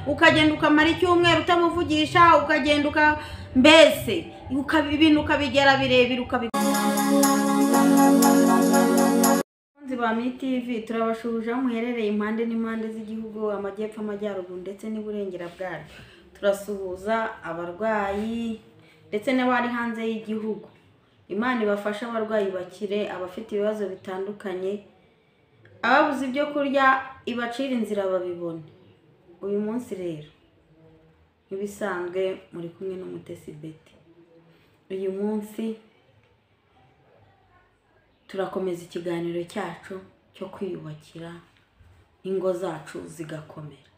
ukagenda ukamara icyumweru utamuvugisha, ukagenda mbese ibintu ukabigera birebire ba MTV turabashuje muherereye impande n'impande z'igihugu, amajyepfo, amajyaruguru ndetse n'iburengera bwaryo. Turasuhuza abarwayi ndetse n'abari hanze y'igihugu. Imana ibafasha abarwayi bakire, abafite ibibazo bitandukanye, ababuze ibyo kurya ibacira inzira babibone. Uyu munsi rero ibisanzwe muri kumwe n'Umutesi Betty. Uyu munsi turakomeza ikiganiro cyacu cyo kwiyubakira ingo zacu zigakomera.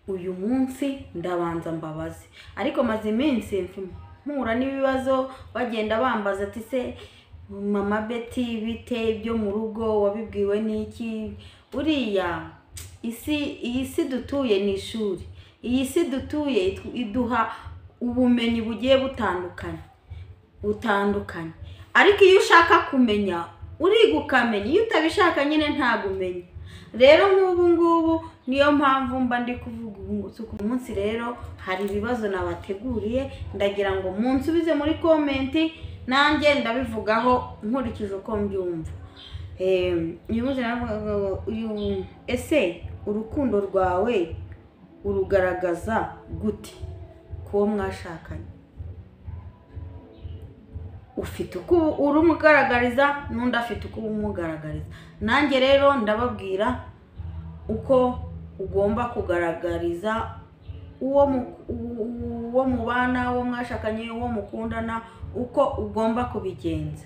Uyu munsi ndabanza mbabazi, ariko maze iminsi mpura n'ibibazo bagenda bambaza ati se Mama Betty bite ibyo mu rugo wabibwiwe n'iki? Uriya iyi si dutuye ni ishuri, iyi si dutuye iduha ubumenyi bugiye butandukanye, ariko iyo ushaka kumenya uriga ukamenya, iyo utabishaka nyine ntabwo umenya. Rero nk'ubu ngubu niyo mpamvu mba ndi kuvuga umunsi rero hari ibibazo nabateguriye, ndagira ngo munsubize muri komenti nanjye ndabivugaho nkurikije uko mbyumva. Ese urukundo rwawe urugaragaza gute kuwo mwashakanye? Ufite uko urumugaragariza n'undi afite uko umugaragariza. Nanjye rero ndababwira uko ugomba kugaragariza uwo mubana, uwo mwashakanye, uwo mukundana, uko ugomba kubigenza.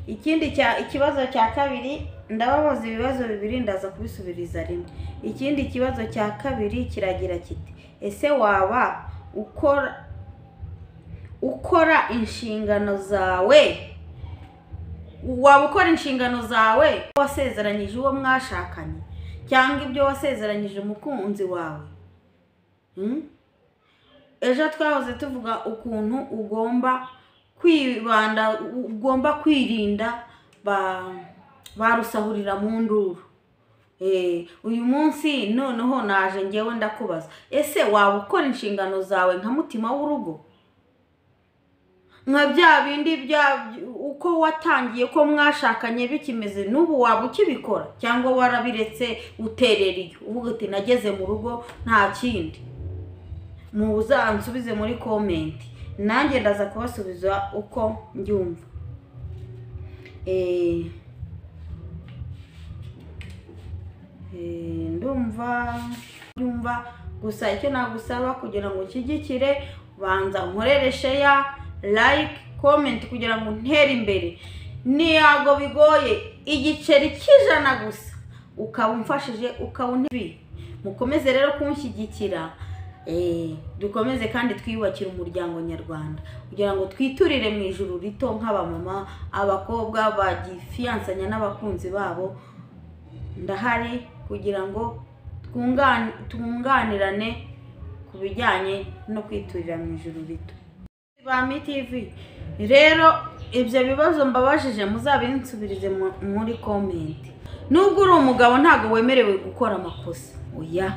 Ikibazo cya kabiri, ndababaza ibibazo bibiri ndaza kubisubiriza rimwe. Ikindi kibazo cya kabiri kiragira kiti, ese waba ukora inshingano zawe, wasezeranyije uwo mwashakanye cyangwa ibyo wasezeranyije umukunzi wawe? Ejo twahoze tuvuga ukuntu ugomba kwirinda barusahurira mu nduru. Uyu munsi noneho naje ngewe ndakubaza, ese waba ukora inshingano zawe nka mutima w'urugo, nka bya bindi uko watangiye ko mwashakanye bikimeze n'ubu waba ukibikora, cyangwa warabiretse uterera iyo uvuga uti nageze mu rugo nta kindi? Muzansubize muri komenti nanjye ndaza kubasubiza uko mbyumva. Ndumva gusa icyo nagusaba kugira ngo nshyigikire, banza unkorere share, like, comment kugira ngo ntere imbere. Niyago bigoye igiceri cy'ijana gusa ukaba umfashije, ukawuntibi. Mukomeze rero kunshyigikira, dukomeze kandi twiyubakira umuryango nyarwanda kugira ngo twiturire mu ijuru rito nk'abamama, abakobwa bagifiansanya n'abakunzi babo. Ndahari kugira ngo twunganirane ku bijyanye no kwiturira mu ijuru rito. Ba MTV rero ibyo bibazo mbabajije muzabinsubirize muri komenti. Nubwo uri umugabo ntago wemerewe gukora amakosa, oya.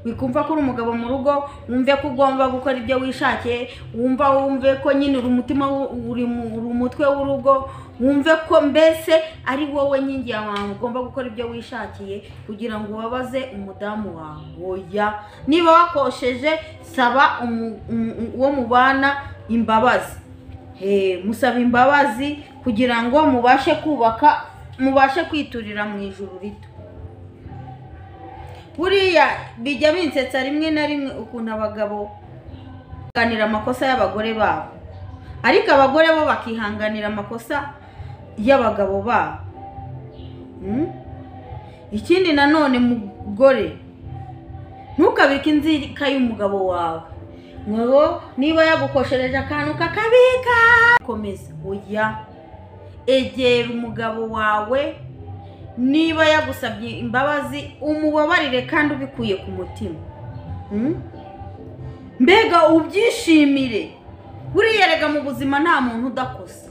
Wikumva ko uri umugabo mu rugo wumve ko ugomba gukora ibyo wishakiye, wumve ko nyine uri umutima uri umutwe w'urugo, wumve ko mbese ari wowe nyingi yawe ugomba gukora ibyo wishakiye kugira ngo ubabaze umudamu wawe, oya. Niba wakosheje saba uwo mubana imbabazi, musaba imbabazi kugira ngo mubashe kwiturira mu ijuru rito. Buriya bijya binsetsa rimwe na rimwe ukuntu abagabo bakihanganira amakosa y'abagore babo, ariko abagore bo bakihanganira amakosa y'abagabo babo. Ikindi nanone, mugore ntukabike inzika y'umugabo wawe ngo niba yagukoshereje akantu kakabika komeza, oya. Egera umugabo wawe, niba yagusabye imbabazi umubabarire kandi ubikuye ku mutima. Mbega ubyishimire. Buriya rega mu buzima nta muntu udakosa.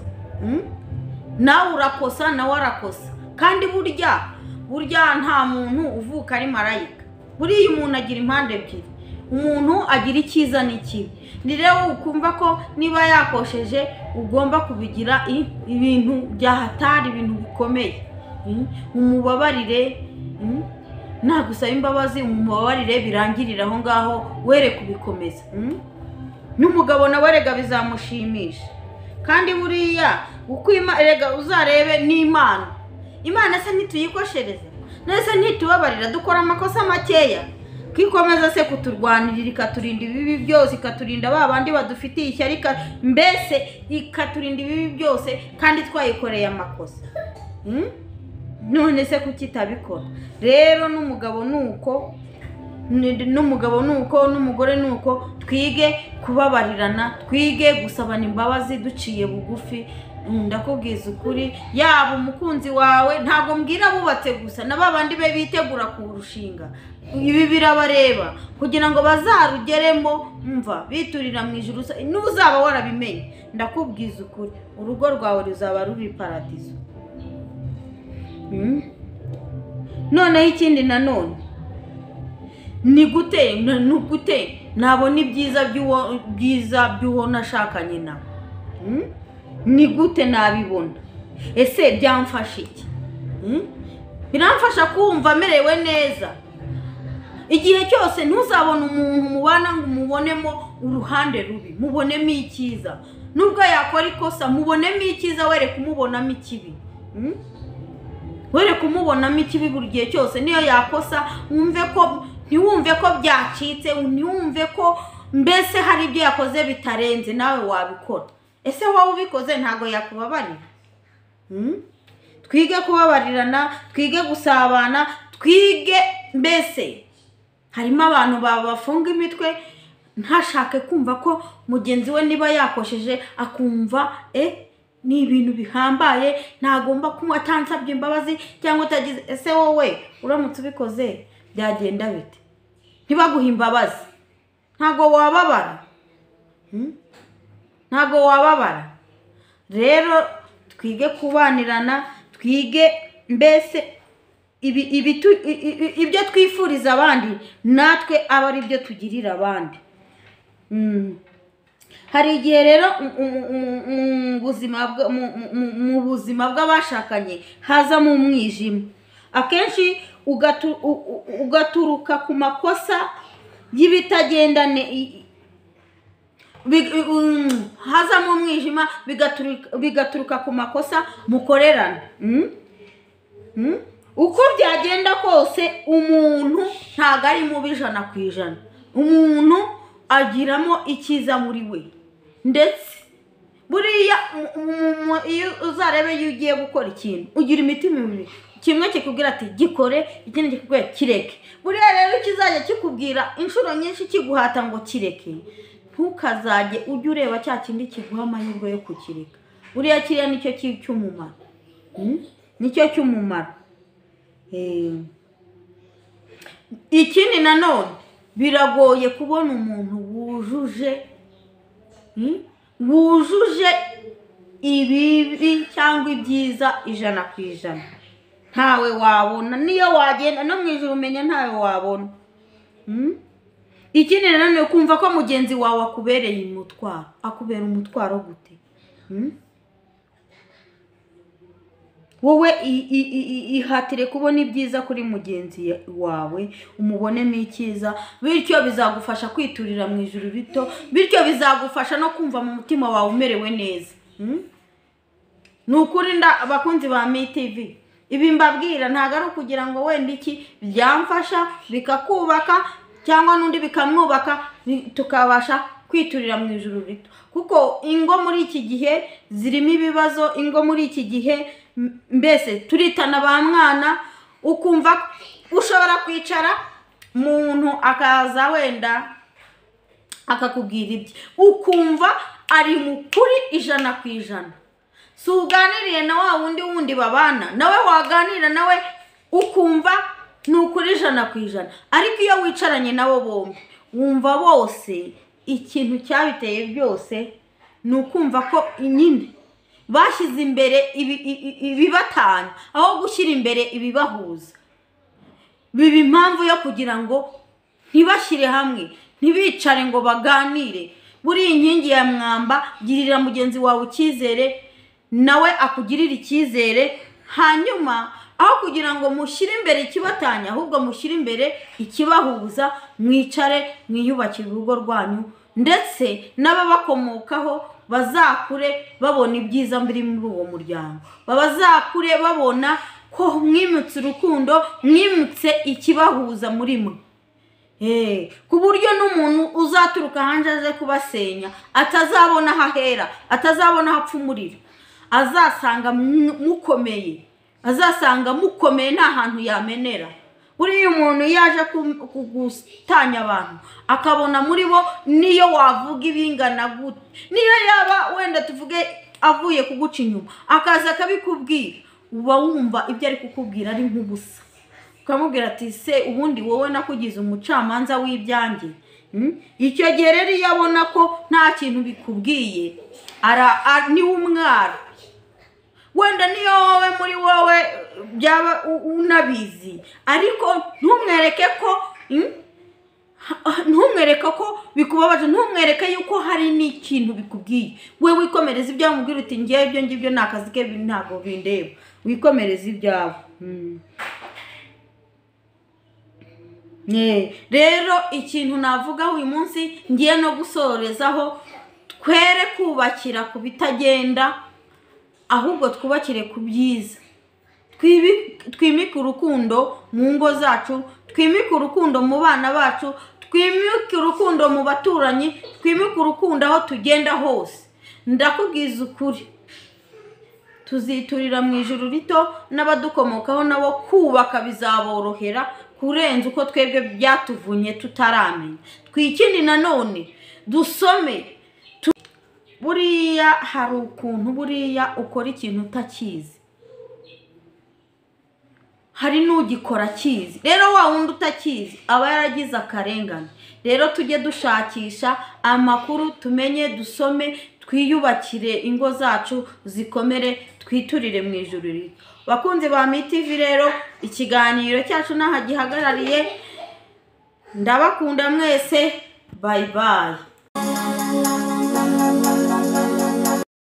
Nawe urakosa nawe arakosa, kandi burya burya nta muntu uvuka ari marayika. Buriya umuntu agira impande ebyiri, umuntu agira icyiza n'ikibi. Ni rero ukumva ko niba yakosheje ugomba kubigira ibintu byahatari, ibintu bikomeye. Umubabarire, nagusaba imbabazi umubabarire birangirira aho ngaho, were kubikomeza. N'umugabo nawe rega bizamushimisha. Kandi buriya rega uzarebe n'Imana. Imana se ntituyikoshereze, nese ntitubabarira dukora amakosa makeya, kwikomeza se kuturwanirira ikaturinda ibibi byose, ikaturinda babandi badufitiye ishyari, mbese ikaturinda ibibi byose kandi twayikoreye amakosa. None se kuki itabikora? Rero n'umugabo nuko, n'umugore nuko, twige kubabarirana, twige gusabana imbabazi duciye bugufi. Ndakubwiza ukuri, yaba umukunzi wawe, ntabwo mbwira bubatse gusa, na babandi be bitegura kurushinga, ibi birabareba kugira ngo bazarugeremo, mva biturira mu ijuru. N'uzaba warabimenye, ndakubwiza ukuri, urugo rwawe ruzaba ruri paradizo. Noneho ikindi nanone, ni gute nabona ibyiza by'uwo nashakanye nawe? Ni gute nabibona? Ese byamfasha iki? Biramfasha kumva merewe neza. Igihe cyose ntuzabona umuntu mubana ngo mubonemo uruhande rubi, mubonemo icyiza. Nubwo yakora ikosa, mubonemo icyiza, were kumubonamo ikibi. Were kumubonamo ikibi buri gihe cyose. Niyo yakosa ntiwumve ko byacitse, ntiwumve ko mbese hari ibyo yakoze bitarenze nawe wabikora. Ese wowe ubikoze ntago yakubabarira? Twige kubabarirana, twige gusabana, twige mbese. Harimo abantu bafunga imitwe ntashake kumva ko mugenzi we niba yakosheje akumva ni ibintu bihambaye, ntagomba kumwa atansabye imbabazi cyangwa utagize. Ese wowe uramutse ubikoze byagenda bite? Ntibaguha imbabazi, ntago wababara? Ntago wababara? Rero twige kubanirana, twige mbese ibyo twifuriza abandi natwe aba ari byo tugirira abandi. Hari igihe rero mu buzima bw'abashakanye hazamo umwijima, akenshi ugaturuka ku makosa y'ibitagendane, hazamo umwijima bigaturuka ku makosa mukorerana. Uko byagenda kose umuntu ntago ari mubi 100%. Umuntu agiramo icyiza muri we. Ndetse buriya iyo uzarebe iyo ugiye gukora ikintu ugira imitima ibiri, kimwe kikubwira ati gikore, ikindi kikubwira kireke. Buriya rero kizajya kikubwira inshuro nyinshi kiguhata ngo kireke, ntukazajye ujye ureba cya kindi kiguha amahirwe yo kukireka. Buriya kiriya nicyo cy'umumaro, nicyo cy'umumaro. Ikindi nanone, biragoye kubona umuntu wujuje ibibi cyangwa ibyiza 100%. Ntawe wabona, niyo wagenda no mu ijuru umenya ntawe wabona. Ikindi nanone kumva ko mugenzi wawe akubereye umutwaro. Akubera umutwaro gute? Wowe ihatire kubona ibyiza kuri mugenzi wawe, umubonemo icyiza, bityo bizagufasha kwiturira mu ijuru rito, bityo bizagufasha no kumva mu mutima wawe umerewe neza. Nukuri abakunzi ba MTV, ibi mbabwira ntago ari kugira ngo wenda iki byamfasha bikakubaka cyangwa nundi bikamwubaka tukabasha kwiturira mu ijuru rito. Kuko ingo muri iki gihe zirimo ibibazo, ingo muri iki gihe mbese turitana ba mwana, ukumva ushobora kwicara muntu akaza wenda akakubwira ibye, ukumva ari mukuri 100%. Si uganiriye na wa wundi babana, nawe waganira nawe ukumva nukuri 100%. Ariko iyo wicaranye nabo bombi wumva bose ikintu cyabiteye byose nukumva ko nyine bashyize imbere ibibatanya aho gushyira imbere ibibahuza. biba impamvu yo kugira ngo ntibashyire hamwe, ntibicare ngo baganire. Buri inkingi ya mwamba, girira mugenzi wawe icyizere nawe akugirira icyizere, hanyuma aho kugira ngo mushyire imbere ikibatanya ahubwo mushyire imbere ikibahuza, mwicare mwiyubakire urugo rwanyu, ndetse n'ababakomokaho bazakure babona ibyiza biri muri uwo muryango, bazakure babona ko mwimutse urukundo, mwimutse ikibahuza muri mwe. Ku buryo n'umuntu uzaturuka hanze aje kubasenya atazabona hahera, atazabona hapfumurira, azasanga mukomeye, azasanga mukomeye nta hantu yamenera. Buriya umuntu yaje kugutanya abantu akabona muri bo niyo wavuga ibingana gute, niyo yaba wenda tuvuge avuye kuguca inyuma akaza akabikubwira, uba wumva ibyo ari kukubwira ari nk'ubusa, ukamubwira ati se ubundi wowe nakugize umucamanza w'ibyanjye. Icyo gihe rero iyo abona ko nta kintu bikubwiye ni umwara. Wenda niyo wowe muri wowe byaba unabizi, ariko ntumwereke ko bikubabaje, ntumwereke yuko hari n'ikintu bikubwiye. We wikomereza ibyawe, mubwira uti ngiye ibyo ngibyo ni akazi ke, ntabwo bindeba, wikomereza ibyawe. Rero ikintu navuga uyu munsi ngiye no gusorezaho, twere kubakira ku bitagenda, ahubwo twubakire ku byiza. Twimike urukundo mu ngo zacu, twimike urukundo mu bana bacu, twimike urukundo mu baturanyi, twimike urukundo aho tugenda hose. Ndakubwiza ukuri, tuziturira mu ijuru rito, n'abadukomokaho nabo kubaka bizaborohera kurenza uko twebwe byatuvunye tutaramenya. Twikindi nanone dusome. Buriya hari ukuntu buriya ukora ikintu utakizi, hari n'ugikora kizi. Rero wa wundi utakizi aba yaragize akarengane. Rero tujye dushakisha amakuru, tumenye, dusome, twiyubakire ingo zacu zikomere, twiturire mu ijuru rito. Bakunzi ba MTV, rero ikiganiro cyacu naha gihagarariye. Ndabakunda mwese, bye bye.